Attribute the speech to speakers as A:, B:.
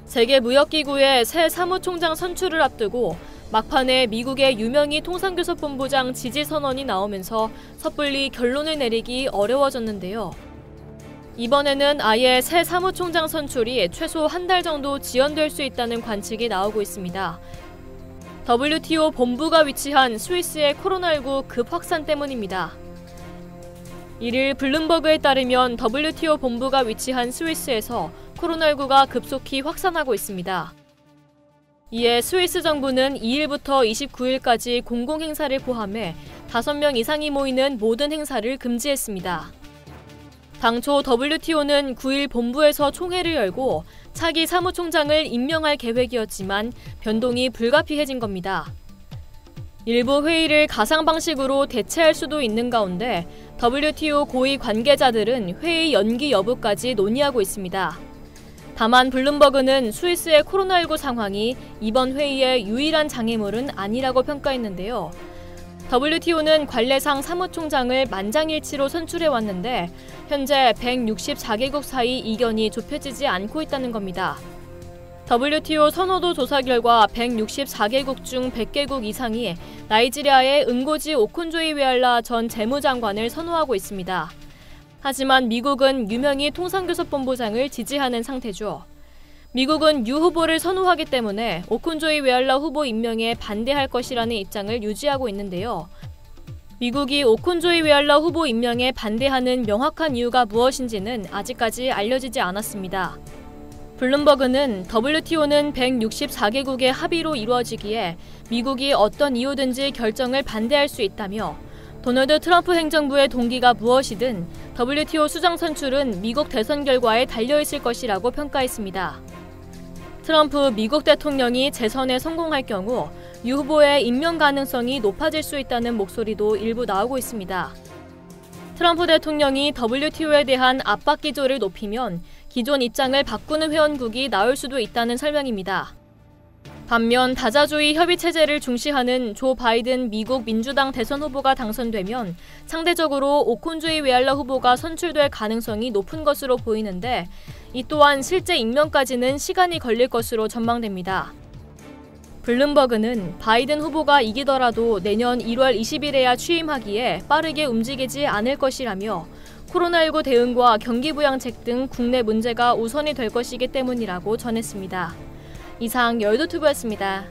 A: 세계무역기구의 새 사무총장 선출을 앞두고 막판에 미국의 유명희 통상교섭본부장 지지 선언이 나오면서 섣불리 결론을 내리기 어려워졌는데요. 이번에는 아예 새 사무총장 선출이 최소 한 달 정도 지연될 수 있다는 관측이 나오고 있습니다. WTO 본부가 위치한 스위스의 코로나19 급확산 때문입니다. 1일 블룸버그에 따르면 WTO 본부가 위치한 스위스에서 코로나19가 급속히 확산하고 있습니다. 이에 스위스 정부는 2일부터 29일까지 공공행사를 포함해 5명 이상이 모이는 모든 행사를 금지했습니다. 당초 WTO는 9일 본부에서 총회를 열고 차기 사무총장을 임명할 계획이었지만 변동이 불가피해진 겁니다. 일부 회의를 가상 방식으로 대체할 수도 있는 가운데 WTO 고위 관계자들은 회의 연기 여부까지 논의하고 있습니다. 다만 블룸버그는 스위스의 코로나19 상황이 이번 회의의 유일한 장애물은 아니라고 평가했는데요. WTO는 관례상 사무총장을 만장일치로 선출해왔는데 현재 164개국 사이 이견이 좁혀지지 않고 있다는 겁니다. WTO 선호도 조사 결과 164개국 중 100개국 이상이 나이지리아의 응고지 오콘조이웨알라 전 재무장관을 선호하고 있습니다. 하지만 미국은 유명희 통상교섭본부장을 지지하는 상태죠. 미국은 유 후보를 선호하기 때문에 오콘조이웨알라 후보 임명에 반대할 것이라는 입장을 유지하고 있는데요. 미국이 오콘조이웨알라 후보 임명에 반대하는 명확한 이유가 무엇인지는 아직까지 알려지지 않았습니다. 블룸버그는 WTO는 164개국의 합의로 이루어지기에 미국이 어떤 이유든지 결정을 반대할 수 있다며 도널드 트럼프 행정부의 동기가 무엇이든 WTO 수장 선출은 미국 대선 결과에 달려있을 것이라고 평가했습니다. 트럼프 미국 대통령이 재선에 성공할 경우 유 후보의 임명 가능성이 높아질 수 있다는 목소리도 일부 나오고 있습니다. 트럼프 대통령이 WTO에 대한 압박 기조를 높이면 기존 입장을 바꾸는 회원국이 나올 수도 있다는 설명입니다. 반면 다자주의 협의체제를 중시하는 조 바이든 미국 민주당 대선 후보가 당선되면 상대적으로 오콘조이웨알라 후보가 선출될 가능성이 높은 것으로 보이는데 이 또한 실제 임명까지는 시간이 걸릴 것으로 전망됩니다. 블룸버그는 바이든 후보가 이기더라도 내년 1월 20일에야 취임하기에 빠르게 움직이지 않을 것이라며 코로나19 대응과 경기부양책 등 국내 문제가 우선이 될 것이기 때문이라고 전했습니다. 이상 열도튜브였습니다.